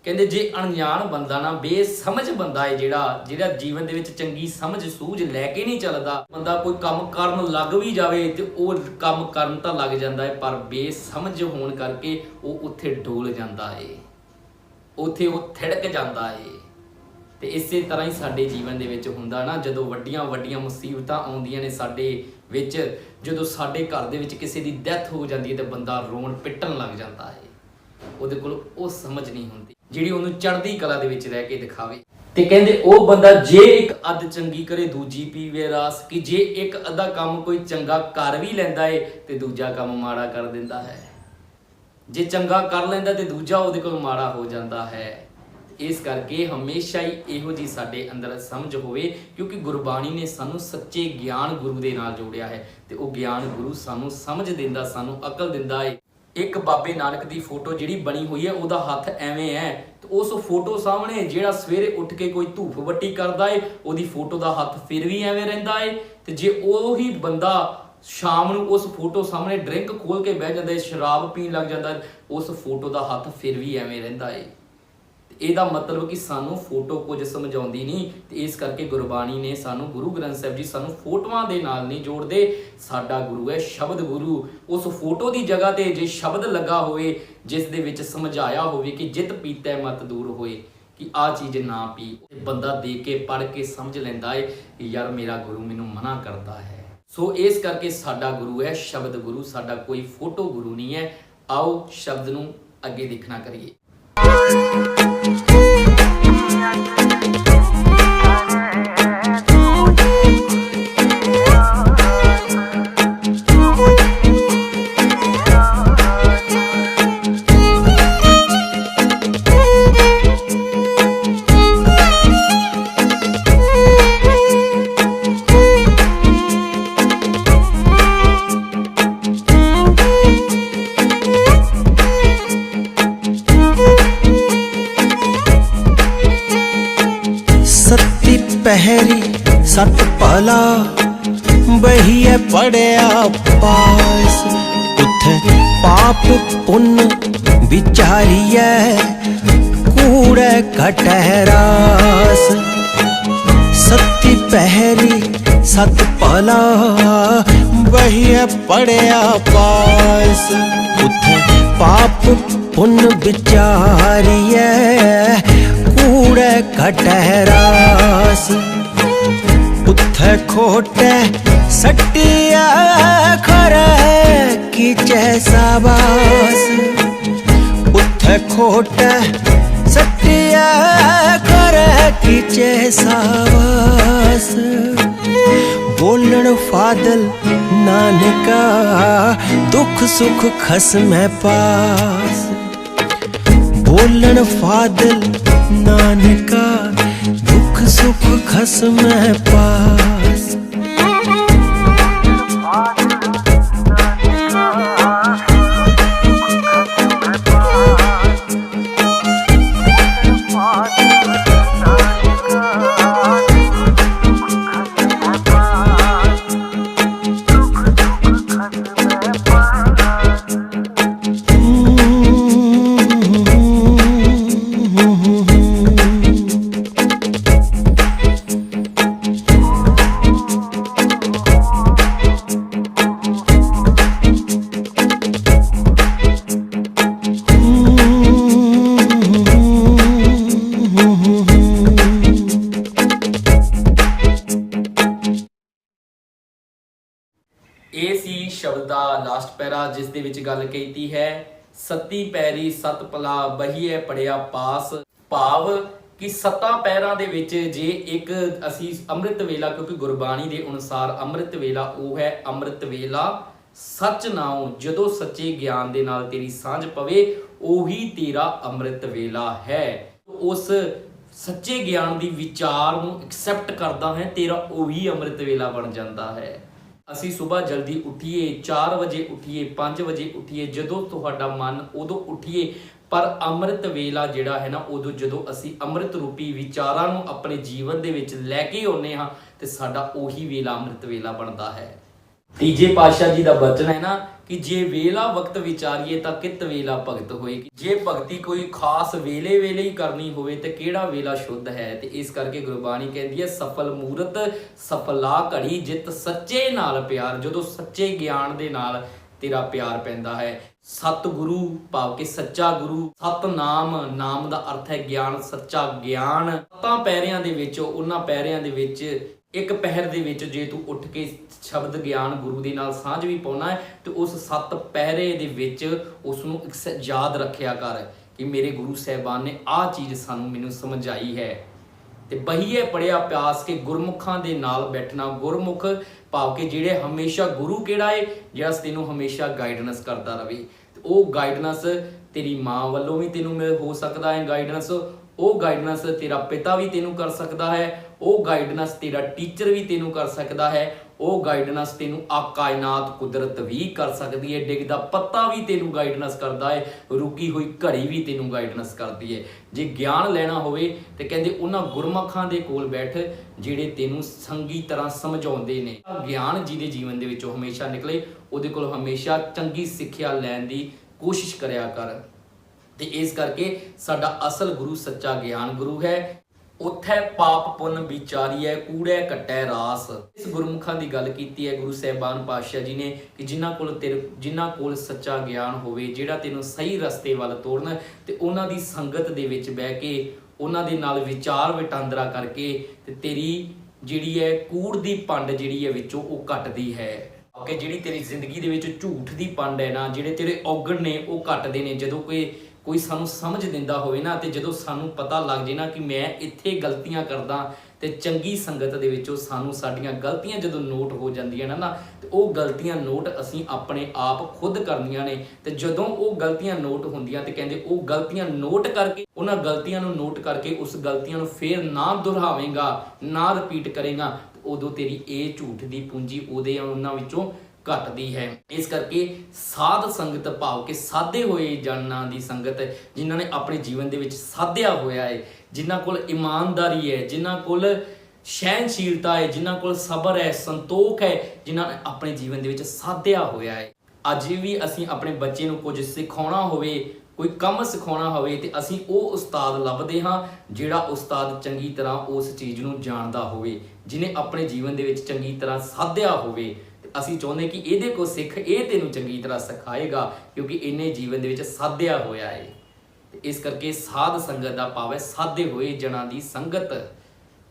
ਕਹਿੰਦੇ ਜੇ ਅਣਜਾਣ ਬੰਦਾ ਨਾ, ਬੇਸਮਝ ਬੰਦਾ ਹੈ ਜਿਹੜਾ ਜੀਵਨ ਦੇ ਵਿੱਚ ਚੰਗੀ ਸਮਝ ਸੂਝ ਲੈ ਕੇ ਨਹੀਂ ਚੱਲਦਾ, ਬੰਦਾ ਕੋਈ ਕੰਮ ਕਰਨ ਲੱਗ ਵੀ ਜਾਵੇ ਤੇ ਉਹ ਕੰਮ ਕਰਨ ਤਾਂ ਲੱਗ ਜਾਂਦਾ ਹੈ, ਪਰ ਬੇਸਮਝ ਹੋਣ ਕਰਕੇ ਉਹ ਉੱਥੇ ਡੋਲ ਜਾਂਦਾ ਹੈ, ਉੱਥੇ ਉਹ ਥਿੜਕ ਜਾਂਦਾ ਹੈ। ਤੇ ਇਸੇ ਤਰ੍ਹਾਂ ਹੀ ਸਾਡੇ ਜੀਵਨ ਦੇ ਵਿੱਚ ਹੁੰਦਾ ਨਾ, ਜਦੋਂ ਵੱਡੀਆਂ ਵੱਡੀਆਂ ਮੁਸੀਬਤਾਂ ਆਉਂਦੀਆਂ ਨੇ ਸਾਡੇ ਵਿੱਚ, ਜਦੋਂ ਸਾਡੇ ਘਰ ਦੇ ਵਿੱਚ ਕਿਸੇ ਦੀ ਡੈਥ ਹੋ ਜਾਂਦੀ ਹੈ ਤੇ ਬੰਦਾ ਰੋਣ ਪਿੱਟਣ ਲੱਗ ਜਾਂਦਾ ਹੈ। ਉਹਦੇ ਕੋਲ ਉਹ ਸਮਝ ਨਹੀਂ ਹੁੰਦੀ ਜਿਹੜੀ ਉਹਨੂੰ ਚੜ੍ਹਦੀ ਕਲਾ ਦੇ ਵਿੱਚ ਰਹਿ ਕੇ ਦਿਖਾਵੇ। ਤੇ ਕਹਿੰਦੇ ਉਹ ਬੰਦਾ ਜੇ ਇੱਕ ਅੱਧ ਚੰਗੀ ਕਰੇ ਦੂਜੀ ਪੀਵੇ ਰਸ, ਕਿ ਜੇ ਇੱਕ ਅੱਧਾ ਕੰਮ ਕੋਈ ਚੰਗਾ ਕਰ ਵੀ ਲੈਂਦਾ ਏ ਤੇ ਦੂਜਾ ਕੰਮ ਮਾੜਾ ਕਰ ਦਿੰਦਾ ਹੈ। ਜੇ ਚੰਗਾ ਕਰ ਲੈਂਦਾ ਤੇ ਦੂਜਾ ਉਹਦੇ ਕੋਲ ਮਾੜਾ ਹੋ ਜਾਂਦਾ ਹੈ। ਇਸ ਕਰਕੇ ਹਮੇਸ਼ਾ ਹੀ ਇਹੋ ਜਿਹੀ ਸਾਡੇ ਅੰਦਰ ਸਮਝ ਹੋਵੇ, ਕਿਉਂਕਿ ਗੁਰਬਾਣੀ ਨੇ ਸਾਨੂੰ ਸੱਚੇ ਗਿਆਨ ਗੁਰੂ ਦੇ ਨਾਲ ਜੋੜਿਆ ਹੈ ਤੇ ਉਹ ਗਿਆਨ ਗੁਰੂ ਸਾਨੂੰ ਸਮਝ ਦਿੰਦਾ, ਸਾਨੂੰ ਅਕਲ ਦਿੰਦਾ ਏ। ਇੱਕ ਬਾਬੇ ਨਾਨਕ ਦੀ ਫੋਟੋ ਜਿਹੜੀ ਬਣੀ ਹੋਈ ਹੈ, ਉਹਦਾ ਹੱਥ ਐਵੇਂ ਹੈ ਤੇ ਉਸ ਫੋਟੋ ਸਾਹਮਣੇ ਜਿਹੜਾ ਸਵੇਰੇ ਉੱਠ ਕੇ ਕੋਈ ਧੂਫ ਬੱਤੀ ਕਰਦਾ ਏ, ਉਹਦੀ ਫੋਟੋ ਦਾ ਹੱਥ ਫਿਰ ਵੀ ਐਵੇਂ ਰਹਿੰਦਾ ਏ। ਤੇ ਜੇ ਉਹੀ ਬੰਦਾ ਸ਼ਾਮ ਨੂੰ ਉਸ ਫੋਟੋ ਸਾਹਮਣੇ ਡਰਿੰਕ ਖੋਲ ਕੇ ਬਹਿ ਜਾਂਦਾ ਏ, ਸ਼ਰਾਬ ਪੀਣ ਲੱਗ ਜਾਂਦਾ, ਉਸ ਫੋਟੋ ਦਾ ਹੱਥ ਫਿਰ ਵੀ ਐਵੇਂ ਰਹਿੰਦਾ ਏ। ਇਹਦਾ ਮਤਲਬ ਕਿ ਸਾਨੂੰ ਫੋਟੋ ਕੁਝ ਸਮਝਾਉਂਦੀ ਨਹੀਂ, ਤੇ ਇਸ ਕਰਕੇ ਗੁਰਬਾਣੀ ਨੇ ਸਾਨੂੰ, ਗੁਰੂ ਗ੍ਰੰਥ ਸਾਹਿਬ ਜੀ ਸਾਨੂੰ ਫੋਟੋਆਂ ਦੇ ਨਾਲ ਨਹੀਂ ਜੋੜਦੇ। ਸਾਡਾ ਗੁਰੂ ਹੈ ਸ਼ਬਦ ਗੁਰੂ। ਉਸ ਫੋਟੋ ਦੀ ਜਗ੍ਹਾ ਤੇ ਜੇ ਸ਼ਬਦ ਲੱਗਾ ਹੋਵੇ ਜਿਸ ਦੇ ਵਿੱਚ ਸਮਝਾਇਆ ਹੋਵੇ ਕਿ ਜਿਤ ਪੀਤੈ ਮਤ ਦੂਰ ਹੋਏ, ਕਿ ਆਹ ਚੀਜ਼ ਨਾ ਪੀ, ਬੰਦਾ ਦੇਖ ਕੇ ਪੜ੍ਹ ਕੇ ਸਮਝ ਲੈਂਦਾ ਹੈ ਕਿ ਯਾਰ ਮੇਰਾ ਗੁਰੂ ਮੈਨੂੰ ਮਨਾ ਕਰਦਾ ਹੈ। ਸੋ ਇਸ ਕਰਕੇ ਸਾਡਾ ਗੁਰੂ ਹੈ ਸ਼ਬਦ ਗੁਰੂ, ਸਾਡਾ ਕੋਈ ਫੋਟੋ ਗੁਰੂ ਨਹੀਂ ਹੈ। ਆਓ ਸ਼ਬਦ ਨੂੰ ਅੱਗੇ ਦੇਖਣਾ ਕਰੀਏ। पहरी सत भला बहिए पढ़िया पास, उथे पाप पुन विचारिए कूड़े घटहरास। सती पहरी सत भला बहिए पढ़िया पास, उथे पाप पुन विचारिए कूड़े घटहरास। उथे खोटे सटिया खरे की जैसाबास, उथे खोटे सटिया खरे की जैसाबास। बोलन फादल नानका दुख सुख खसमै पास, बोलन फादल नानका दुख सुख खसमै पास। ਇਹ ਸੀ ਸ਼ਬਦ ਦਾ ਲਾਸਟ ਪੈਰਾ, ਜਿਸ ਦੇ ਵਿੱਚ ਗੱਲ ਕੀਤੀ ਹੈ ਸੱਤੀ ਪੈਰੀ ਸਤ ਭਲਾ ਬਹੀਏ ਪੜਿਆ ਪਾਸ। ਭਾਵ ਕਿ ਸੱਤਾਂ ਪੈਰਾਂ ਦੇ ਵਿੱਚ ਜੇ ਇੱਕ ਅਸੀਂ ਅੰਮ੍ਰਿਤ ਵੇਲਾ, ਕਿਉਂਕਿ ਗੁਰਬਾਣੀ ਦੇ ਅਨੁਸਾਰ ਅੰਮ੍ਰਿਤ ਵੇਲਾ ਉਹ ਹੈ ਅੰਮ੍ਰਿਤ ਵੇਲਾ ਸੱਚ ਨਾਉ, ਜਦੋਂ ਸੱਚੇ ਗਿਆਨ ਦੇ ਨਾਲ ਤੇਰੀ ਸਾਂਝ ਪਵੇ ਉਹੀ ਤੇਰਾ ਅੰਮ੍ਰਿਤ ਵੇਲਾ ਹੈ। ਉਸ ਸੱਚੇ ਗਿਆਨ ਦੀ ਵਿਚਾਰ ਨੂੰ ਐਕਸੈਪਟ ਕਰਦਾ ਹੈ, ਤੇਰਾ ਉਹੀ ਅੰਮ੍ਰਿਤ ਵੇਲਾ ਬਣ ਜਾਂਦਾ ਹੈ। ਅਸੀਂ ਸਵੇਰ ਜਲਦੀ ਉੱਠੀਏ, 4 ਵਜੇ ਉੱਠੀਏ, 5 ਵਜੇ ਉੱਠੀਏ, ਜਦੋਂ ਤੁਹਾਡਾ ਮਨ ਉਦੋਂ ਉੱਠੀਏ, ਪਰ ਅੰਮ੍ਰਿਤ ਵੇਲਾ ਜਿਹੜਾ ਹੈ ਨਾ, ਉਦੋਂ ਜਦੋਂ ਅਸੀਂ ਅੰਮ੍ਰਿਤ ਰੂਪੀ ਵਿਚਾਰਾਂ ਨੂੰ ਆਪਣੇ ਜੀਵਨ ਦੇ ਵਿੱਚ ਲੈ ਕੇ ਆਉਂਦੇ ਹਾਂ ਤੇ ਸਾਡਾ ਉਹੀ ਵੇਲਾ ਅੰਮ੍ਰਿਤ ਵੇਲਾ ਬਣਦਾ ਹੈ। ਤੀਜੇ ਪਾਤਸ਼ਾਹ ਜੀ ਦਾ ਬਚਨ ਹੈ ਨਾ ਕਿ ਜੇ ਵੇਲਾ ਵਕਤ ਵਿਚਾਰੀਏ ਤਾਂ ਕਿਤ ਵੇਲਾ ਭਗਤ ਹੋਏਗੀ। ਜੇ ਭਗਤੀ ਕੋਈ ਖਾਸ ਵੇਲੇ ਵੇਲੇ ਹੀ ਕਰਨੀ ਹੋਵੇ ਤੇ ਕਿਹੜਾ ਵੇਲਾ ਸ਼ੁੱਧ ਹੈ। ਤੇ ਇਸ ਕਰਕੇ ਗੁਰਬਾਣੀ ਕਹਿੰਦੀ ਹੈ ਸਫਲ ਮੂਰਤ ਸਫਲਾ ਘੜੀ ਜਿਤ ਸੱਚੇ ਨਾਲ ਪਿਆਰ। ਜਦੋਂ ਸੱਚੇ ਗਿਆਨ ਦੇ ਨਾਲ ਤੇਰਾ ਪਿਆਰ ਪੈਂਦਾ ਹੈ, ਸਤਿਗੁਰੂ ਭਾਵ ਕਿ ਸੱਚਾ ਗੁਰੂ, ਸਤਨਾਮ ਨਾਮ ਦਾ ਅਰਥ ਹੈ ਗਿਆਨ, ਸੱਚਾ ਗਿਆਨ। ਸੱਤਾਂ ਪਹਿਰਿਆਂ ਦੇ ਵਿੱਚ, ਉਹਨਾਂ ਪਹਿਰਿਆਂ ਦੇ ਵਿੱਚ ਇੱਕ ਪਹਿਰ ਦੇ ਵਿੱਚ ਜੇ ਤੂੰ ਉੱਠ ਕੇ ਸ਼ਬਦ ਗਿਆਨ ਗੁਰੂ ਦੇ ਨਾਲ ਸਾਂਝ ਵੀ ਪਾਉਣਾ ਹੈ ਤੇ ਉਸ 7 ਪਹਿਰੇ ਦੇ ਵਿੱਚ ਉਸ ਨੂੰ ਯਾਦ ਰੱਖਿਆ ਕਰ ਕਿ ਮੇਰੇ ਗੁਰੂ ਸਾਹਿਬਾਨ ਨੇ ਆਹ ਚੀਜ਼ ਮੈਨੂੰ ਸਮਝਾਈ ਹੈ। ਤੇ ਬਹੀਏ ਪੜਿਆ ਪਿਆਸ ਕੇ ਗੁਰਮੁਖਾਂ ਦੇ ਨਾਲ ਬੈਠਣਾ। ਗੁਰਮੁਖ ਭਾਵ ਕਿ ਜਿਹੜੇ ਹਮੇਸ਼ਾ ਗੁਰੂ ਕਿਹੜਾ ਹੈ, ਜਿਹੜਾ ਤੈਨੂੰ ਹਮੇਸ਼ਾ ਗਾਈਡੈਂਸ ਕਰਦਾ ਰਵੇ। ਤੇ ਉਹ ਗਾਈਡੈਂਸ ਤੇਰੀ ਮਾਂ ਵੱਲੋਂ ਵੀ ਤੈਨੂੰ ਹੋ ਸਕਦਾ ਹੈ ਗਾਈਡੈਂਸ, ਉਹ ਗਾਈਡੈਂਸ ਤੇਰਾ ਪਿਤਾ ਵੀ ਤੈਨੂੰ ਕਰ ਸਕਦਾ ਹੈ, ਉਹ ਗਾਈਡੈਂਸ ਤੇਰਾ ਟੀਚਰ ਵੀ ਤੈਨੂੰ ਕਰ ਸਕਦਾ ਹੈ, ਉਹ ਗਾਈਡੈਂਸ ਤੈਨੂੰ ਆ ਕਾਇਨਾਤ ਕੁਦਰਤ ਵੀ ਕਰ ਸਕਦੀ ਹੈ। ਡਿੱਗਦਾ ਪੱਤਾ ਵੀ ਤੈਨੂੰ ਗਾਈਡੈਂਸ ਕਰਦਾ ਹੈ, ਰੁਕੀ ਹੋਈ ਘੜੀ ਵੀ ਤੈਨੂੰ ਗਾਈਡੈਂਸ ਕਰਦੀ ਹੈ। ਜੇ ਗਿਆਨ ਲੈਣਾ ਹੋਵੇ ਤੇ ਕਹਿੰਦੇ ਉਹਨਾਂ ਗੁਰਮੁਖਾਂ ਦੇ ਕੋਲ ਬੈਠ ਜਿਹੜੇ ਤੈਨੂੰ ਸੰਗੀ ਤਰ੍ਹਾਂ ਸਮਝਾਉਂਦੇ ਨੇ। ਗਿਆਨ ਜਿਹਦੇ ਜੀਵਨ ਦੇ ਵਿੱਚੋਂ ਹਮੇਸ਼ਾ ਨਿਕਲੇ, ਉਹਦੇ ਕੋਲ ਹਮੇਸ਼ਾ ਚੰਗੀ ਸਿੱਖਿਆ ਲੈਣ ਦੀ ਕੋਸ਼ਿਸ਼ ਕਰਿਆ ਕਰ। ਤੇ ਇਸ ਕਰਕੇ ਸਾਡਾ ਅਸਲ ਗੁਰੂ ਸੱਚਾ ਗਿਆਨ ਗੁਰੂ ਹੈ। ਉੱਥੇ ਪਾਪ ਪੁੰਨ ਵਿਚਾਰੀਐ ਕੂੜੈ ਕੱਟੈ ਰਾਸ। ਇਸ ਗੁਰਮੁਖਾਂ ਦੀ ਗੱਲ ਕੀਤੀ ਹੈ ਗੁਰੂ ਸਾਹਿਬਾਨ ਪਾਤਸ਼ਾਹ ਜੀ ਨੇ ਕਿ ਜਿਨ੍ਹਾਂ ਕੋਲ ਸੱਚਾ ਗਿਆਨ ਹੋਵੇ, ਜਿਹੜਾ ਤੈਨੂੰ ਸਹੀ ਰਸਤੇ ਵੱਲ ਤੋਰਨ, ਤੇ ਉਹਨਾਂ ਦੀ ਸੰਗਤ ਦੇ ਵਿੱਚ ਬਹਿ ਕੇ ਉਹਨਾਂ ਦੇ ਨਾਲ ਵਿਚਾਰ ਵਟਾਂਦਰਾ ਕਰਕੇ ਤੇ ਤੇਰੀ ਜਿਹੜੀ ਹੈ ਕੂੜ ਦੀ ਪੰਡ ਜਿਹੜੀ ਹੈ ਵਿੱਚੋਂ ਉਹ ਕੱਟਦੀ ਹੈ। ਕਿ ਜਿਹੜੀ ਤੇਰੀ ਜ਼ਿੰਦਗੀ ਦੇ ਵਿੱਚ ਝੂਠ ਦੀ ਪੰਡ ਹੈ ਨਾ, ਜਿਹੜੇ ਤੇਰੇ ਔਗਣ ਨੇ ਉਹ ਕੱਟਦੇ ਨੇ। ਜਦੋਂ ਕੋਈ ਸਾਨੂੰ ਸਮਝ ਦਿੰਦਾ ਹੋਵੇ ਨਾ, ਤੇ ਜਦੋਂ ਸਾਨੂੰ ਪਤਾ ਲੱਗ ਜੇ ਨਾ ਕਿ ਮੈਂ ਇੱਥੇ ਗਲਤੀਆਂ ਕਰਦਾ, ਤੇ ਚੰਗੀ ਸੰਗਤ ਦੇ ਵਿੱਚੋਂ ਸਾਨੂੰ ਸਾਡੀਆਂ ਗਲਤੀਆਂ ਜਦੋਂ ਨੋਟ ਹੋ ਜਾਂਦੀਆਂ ਨਾ ਤੇ ਉਹ ਗਲਤੀਆਂ ਨੋਟ ਅਸੀਂ ਆਪਣੇ ਆਪ ਖੁਦ ਕਰਨੀਆਂ ਨੇ। ਤੇ ਜਦੋਂ ਉਹ ਗਲਤੀਆਂ ਨੋਟ ਹੁੰਦੀਆਂ ਤੇ ਕਹਿੰਦੇ ਉਹ ਗਲਤੀਆਂ ਨੋਟ ਕਰਕੇ, ਉਹਨਾਂ ਗਲਤੀਆਂ ਨੂੰ ਨੋਟ ਕਰਕੇ ਉਸ ਗਲਤੀਆਂ ਨੂੰ ਫੇਰ ਨਾ ਦੁਹਰਾਵੇਂਗਾ, ਨਾ ਰਿਪੀਟ ਕਰੇਗਾ, ਉਦੋਂ ਤੇਰੀ ਇਹ ਝੂਠ ਦੀ ਪੂੰਜੀ ਉਹਨਾਂ ਵਿੱਚੋਂ ਘਟਦੀ ਹੈ। ਇਸ ਕਰਕੇ ਸਾਧ ਸੰਗਤ ਭਾਵ ਕਿ ਸਾਧੇ ਹੋਏ ਜਨਾਂ ਦੀ ਸੰਗਤ, ਜਿਨ੍ਹਾਂ ਨੇ ਆਪਣੇ ਜੀਵਨ ਦੇ ਵਿੱਚ ਸਾਧਿਆ ਹੋਇਆ ਹੈ, ਜਿਨ੍ਹਾਂ ਕੋਲ ਇਮਾਨਦਾਰੀ ਹੈ, ਜਿਨ੍ਹਾਂ ਕੋਲ ਸਹਿਨਸ਼ੀਲਤਾ ਹੈ, ਜਿਨ੍ਹਾਂ ਕੋਲ ਸਬਰ ਹੈ, ਸੰਤੋਖ ਹੈ, ਜਿਨ੍ਹਾਂ ਨੇ ਆਪਣੇ ਜੀਵਨ ਦੇ ਵਿੱਚ ਸਾਧਿਆ ਹੋਇਆ ਹੈ। ਅੱਜ ਵੀ ਅਸੀਂ ਆਪਣੇ ਬੱਚੇ ਨੂੰ ਕੁਝ ਸਿਖਾਉਣਾ ਹੋਵੇ, ਕੋਈ ਕੰਮ ਸਿਖਾਉਣਾ ਹੋਵੇ, ਤੇ ਅਸੀਂ ਉਹ ਉਸਤਾਦ ਲੱਭਦੇ ਹਾਂ ਜਿਹੜਾ ਉਸਤਾਦ ਚੰਗੀ ਤਰ੍ਹਾਂ ਉਸ ਚੀਜ਼ ਨੂੰ ਜਾਣਦਾ ਹੋਵੇ, ਜਿਹਨੇ ਆਪਣੇ ਜੀਵਨ ਦੇ ਵਿੱਚ ਚੰਗੀ ਤਰ੍ਹਾਂ ਸਾਧਿਆ ਹੋਵੇ। ਅਸੀਂ ਚਾਹੁੰਦੇ ਕਿ ਇਹਦੇ ਕੋਲ ਸਿੱਖ, ਇਹ ਤੈਨੂੰ ਚੰਗੀ ਤਰ੍ਹਾਂ ਸਿਖਾਏਗਾ ਕਿਉਂਕਿ ਇਹਨੇ ਜੀਵਨ ਦੇ ਵਿੱਚ ਸਾਧਿਆ ਹੋਇਆ ਹੈ। ਇਸ ਕਰਕੇ ਸਾਧ ਸੰਗਤ ਦਾ ਭਾਵ ਹੈ ਸਾਧੇ ਹੋਏ ਜਨਾਂ ਦੀ ਸੰਗਤ,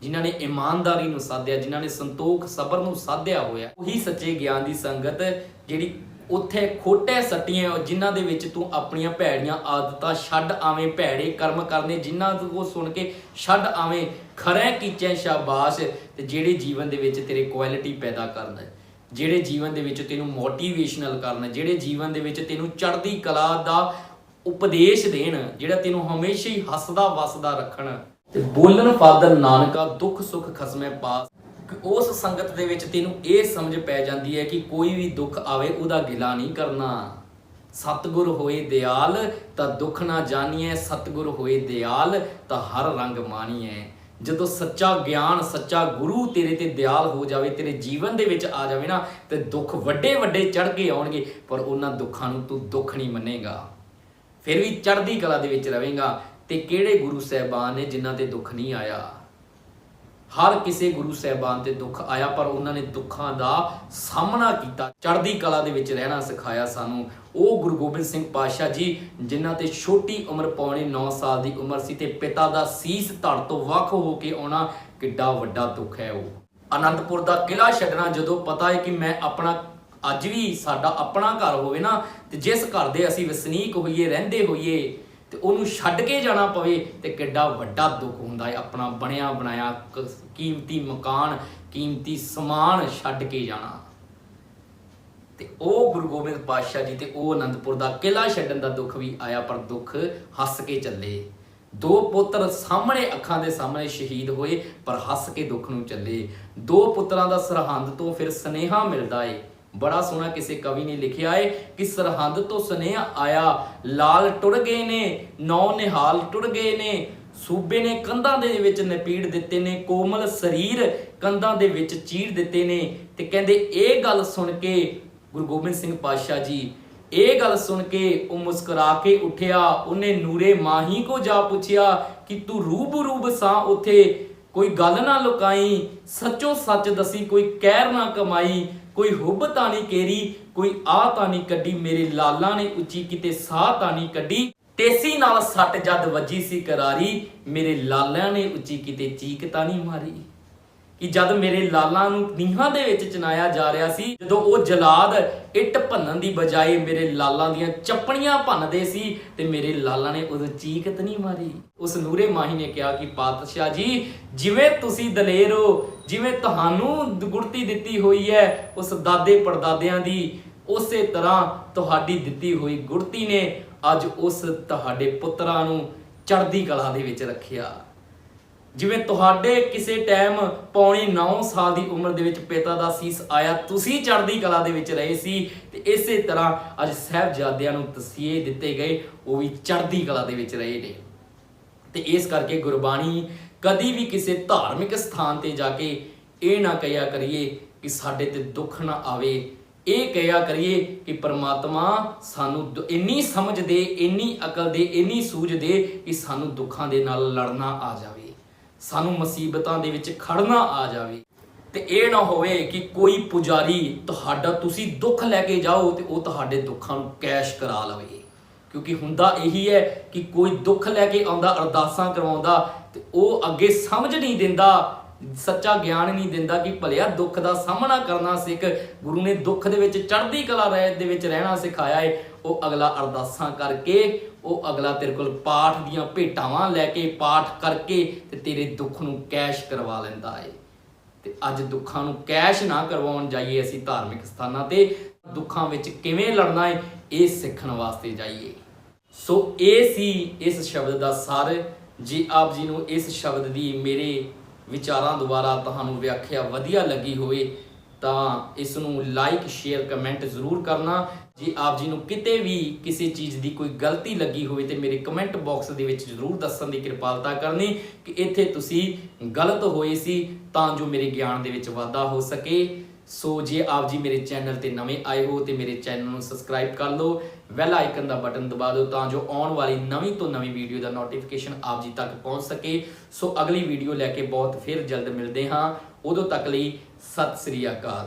ਜਿਨ੍ਹਾਂ ਨੇ ਇਮਾਨਦਾਰੀ ਨੂੰ ਸਾਧਿਆ, ਜਿਨ੍ਹਾਂ ਨੇ ਸੰਤੋਖ ਸਬਰ ਨੂੰ ਸਾਧਿਆ ਹੋਇਆ। ਉਹੀ ਸੱਚੇ ਗਿਆਨ ਦੀ ਸੰਗਤ ਜਿਹੜੀ ਉੱਥੇ ਖੋਟੇ ਸੱਟੀਆਂ, ਜਿਨ੍ਹਾਂ ਦੇ ਵਿੱਚ ਤੂੰ ਆਪਣੀਆਂ ਭੈੜੀਆਂ ਆਦਤਾਂ ਛੱਡ ਆਵੇਂ, ਭੈੜੇ ਕਰਮ ਕਰਨੇ ਜਿਨ੍ਹਾਂ ਤੋਂ ਸੁਣ ਕੇ ਛੱਡ ਆਵੇਂ, ਖਰੇ ਕੀਚੇ ਸ਼ਾਬਾਸ਼। ਤੇ ਜਿਹੜੇ ਜੀਵਨ ਦੇ ਵਿੱਚ ਤੇਰੇ ਕੁਆਲਿਟੀ ਪੈਦਾ ਕਰਨਾ, ਜਿਹੜੇ ਜੀਵਨ ਦੇ ਵਿੱਚ ਤੈਨੂੰ ਮੋਟੀਵੇਸ਼ਨਲ ਕਰਨ, ਜਿਹੜੇ ਜੀਵਨ ਦੇ ਵਿੱਚ ਤੈਨੂੰ ਚੜ੍ਹਦੀ ਕਲਾ ਦਾ ਉਪਦੇਸ਼ ਦੇਣ, ਜਿਹੜਾ ਤੈਨੂੰ ਹਮੇਸ਼ਾ ਹੀ ਹੱਸਦਾ ਵਸਦਾ ਰੱਖਣ। ਤੇ ਬੋਲਣ ਫਾਦਰ ਨਾਨਕਾ ਦੁੱਖ ਸੁੱਖ ਖਸਮੇ ਪਾਸ। ਉਸ ਸੰਗਤ ਦੇ ਵਿੱਚ ਤੈਨੂੰ ਇਹ ਸਮਝ ਪੈ ਜਾਂਦੀ ਹੈ ਕਿ ਕੋਈ ਵੀ ਦੁੱਖ ਆਵੇ ਉਹਦਾ ਗਿਲਾ ਨਹੀਂ ਕਰਨਾ। ਸਤਿਗੁਰ ਹੋਏ ਦਿਆਲ ਤਾਂ ਦੁੱਖ ਨਾ ਜਾਣੀਏ, ਸਤਿਗੁਰ ਹੋਏ ਦਿਆਲ ਤਾਂ ਹਰ ਰੰਗ ਮਾਣੀਏ। ਜਦੋਂ ਸੱਚਾ ਗਿਆਨ, ਸੱਚਾ ਗੁਰੂ ਤੇਰੇ ਤੇ ਦਿਆਲ ਹੋ ਜਾਵੇ, ਤੇਰੇ ਜੀਵਨ ਦੇ ਵਿੱਚ ਆ ਜਾਵੇ ਨਾ, ਤੇ ਦੁੱਖ ਵੱਡੇ ਵੱਡੇ ਚੜ੍ਹ ਕੇ ਆਉਣਗੇ, ਪਰ ਉਹਨਾਂ ਦੁੱਖਾਂ ਨੂੰ ਤੂੰ ਦੁੱਖ ਨਹੀਂ ਮੰਨੇਗਾ, ਫਿਰ ਵੀ ਚੜ੍ਹਦੀ ਕਲਾ ਦੇ ਵਿੱਚ ਰਵੇਂਗਾ। ਤੇ ਕਿਹੜੇ ਗੁਰੂ ਸਾਹਿਬਾਨ ਨੇ ਜਿਨ੍ਹਾਂ ਤੇ ਦੁੱਖ ਨਹੀਂ ਆਇਆ? ਹਰ ਕਿਸੇ ਗੁਰੂ ਸਾਹਿਬਾਨ ਤੇ ਦੁੱਖ ਆਇਆ, ਪਰ ਉਹਨਾਂ ਨੇ ਦੁੱਖਾਂ ਦਾ ਸਾਹਮਣਾ ਕੀਤਾ, ਚੜ੍ਹਦੀ ਕਲਾ ਦੇ ਵਿੱਚ ਰਹਿਣਾ ਸਿਖਾਇਆ ਸਾਨੂੰ। ਉਹ ਗੁਰੂ ਗੋਬਿੰਦ ਸਿੰਘ ਪਾਤਸ਼ਾਹ ਜੀ, ਜਿਨ੍ਹਾਂ ਤੇ ਛੋਟੀ ਉਮਰ ਪੌਣੇ 9 ਸਾਲ ਦੀ ਉਮਰ ਸੀ, ਤੇ ਪਿਤਾ ਦਾ ਸੀਸ ਧੜ ਤੋਂ ਵੱਖ ਹੋ ਕੇ ਆਉਣਾ ਕਿੱਡਾ ਵੱਡਾ ਦੁੱਖ ਹੈ। ਉਹ ਅਨੰਦਪੁਰ ਦਾ ਕਿਲ੍ਹਾ ਛੱਡਣਾ, ਜਦੋਂ ਪਤਾ ਹੈ ਕਿ ਮੈਂ ਆਪਣਾ, ਅੱਜ ਵੀ ਸਾਡਾ ਆਪਣਾ ਘਰ ਹੋਵੇ ਨਾ, ਤੇ ਜਿਸ ਘਰ ਦੇ ਅਸੀਂ ਵਸਨੀਕ ਹੋਈਏ, ਰਹਿੰਦੇ ਹੋਈਏ, ਤੇ ਉਹਨੂੰ ਛੱਡ ਕੇ ਜਾਣਾ ਪਵੇ ਤੇ ਕਿੱਡਾ ਵੱਡਾ ਦੁੱਖ ਹੁੰਦਾ ਹੈ। ਆਪਣਾ ਬਣਿਆ ਬਣਾਇਆ ਕੀਮਤੀ ਮਕਾਨ, ਕੀਮਤੀ ਸਮਾਨ ਛੱਡ ਕੇ ਜਾਣਾ। ਤੇ ਉਹ ਗੁਰੂ ਗੋਬਿੰਦ ਪਾਤਸ਼ਾਹ ਜੀ ਤੇ ਉਹ ਅਨੰਦਪੁਰ ਦਾ ਕਿਲ੍ਹਾ ਛੱਡਣ ਦਾ ਦੁੱਖ ਵੀ ਆਇਆ, ਪਰ ਦੁੱਖ ਹੱਸ ਕੇ ਚੱਲੇ। 2 ਪੁੱਤਰ ਸਾਹਮਣੇ, ਅੱਖਾਂ ਦੇ ਸਾਹਮਣੇ ਸ਼ਹੀਦ ਹੋਏ, ਪਰ ਹੱਸ ਕੇ ਦੁੱਖ ਨੂੰ ਚੱਲੇ। 2 ਪੁੱਤਰਾਂ ਦਾ ਸਰਹੰਦ ਤੋਂ ਫਿਰ ਸੁਨੇਹਾ ਮਿਲਦਾ ਏ बड़ा सोहना किसी कवि ने लिखिया है कि सरहद तो सुनेहा आया लाल टुर गए ने, नौ निहाल टुर गए ने, सूबे ने कंधां दे विच नपीड़ दिते ने, कोमल शरीर कंधां दे विच चीर दिते ने। ते कहंदे इह गल सुन के गुरु गोबिंद सिंह पातशाह जी ਇਹ ਗੱਲ सुन के वो मुस्कुरा के उठिया, उन्हें नूरे माही को जा पूछिया कि तू रूब रूब सा उथे, कोई गल ना लुकाई, सचो सच दसी, कोई कहर ना कमाई, कोई हुब तानी केरी, कोई आ तानी कड्डी, मेरे लाला ने उची किते साह तानी कड्डी, तेसी नाल सट जद वजी सी करारी, मेरे लाला ने उची किते चीक तानी मारी। कि जद मेरे लाला नूं नीहां दे विच चनाया जा रहा सी, जदों वो जलाद इट भन्नण दी बजाए मेरे लाला दियां चपड़ियां भन्नदे सी ते मेरे लाला ने उदों चीक त नहीं मारी। उस नूरे माही ने कहा कि पातशाह जी जिवें तुसीं दलेर हो, जिवें तुहानूं गुरती दित्ती होई है उस दादे परदादियां दी, उसे तरह तुहाडी दित्ती होई गुरती ने अज उस तुहाडे पुत्तरां नूं चढ़दी कला दे विच रखिया। जिवें तुहाडे किसी टाइम पौने 9 साल की उम्र दे विच पिता दा सीस आया, तुसीं चढ़दी कला दे विच रहे सी, ते इसे तरह अज साहिबजादियां नूं तसीहे दिते गए, वो भी चढ़दी कला दे विच रहे ने। ते इस करके गुरबाणी कदी भी किसी धार्मिक स्थान ते जाके ये ना कहा करिए कि साडे ते दुख ना आवे, ये कहा करिए कि परमात्मा सानू इन्नी समझ दे, इन्नी अकल दे, इन्नी सूझ दे कि सानू दुखां दे नाल लड़ना आ जावे, सानू मुसीबतां दे विच खड़ना आ जावे। ते ये ना होवे कि कोई पुजारी तुहाडा तुसी दुख लैके जाओ ते वो तुहाडे दुखां नूं कैश करा लवे। क्योंकि हुंदा यही है कि कोई दुख लैके आउंदा, अरदासां करवाउंदा ते वो अगे समझ नहीं दिंदा, सच्चा ज्ञान नहीं दिंदा कि भलिया दुख का सामना करना सिख। गुरु ने दुख दे विच चढ़दी कला दे विच रहना सिखाया है। वो अगला अरदासां करके, वो अगला तेरे कोल पाठ दियां भेटावां लैके पाठ करके ते तेरे दुख नूं कैश करवा लैंदा है। ते अज दुखां नूं कैश ना करवाउण जाइए असीं धार्मिक स्थानां ते, दुखां विच किवें लड़ना है ये सीखण वास्ते जाइए। सो ये सी इस शब्द का सार। जे आप जी नूं इस शब्द की मेरे विचारां द्वारा तुहानूं व्याख्या वधिया लगी होवे तां इस नूं लाइक शेयर कमेंट जरूर करना। जे आप जी नूं किते भी किसी चीज़ की कोई गलती लगी होवे ते मेरे कमेंट बॉक्स दे विच जरूर दस्सण दी कृपालता करनी कि इत्थे तुसीं गलत होए सी तां जो मेरे ज्ञान दे विच वाधा हो सके। सो जे आप जी मेरे चैनल ते नवें आए हो तो मेरे चैनल नूं सबसक्राइब कर लो, बैल आइकन का बटन दबा दो तां जो आने वाली नवीं तो नवीं वीडियो का नोटिफिकेशन आप जी तक पहुँच सके। सो अगली वीडियो लैके बहुत फिर जल्द मिलते हाँ, उदों तक लई सत श्री अकाल।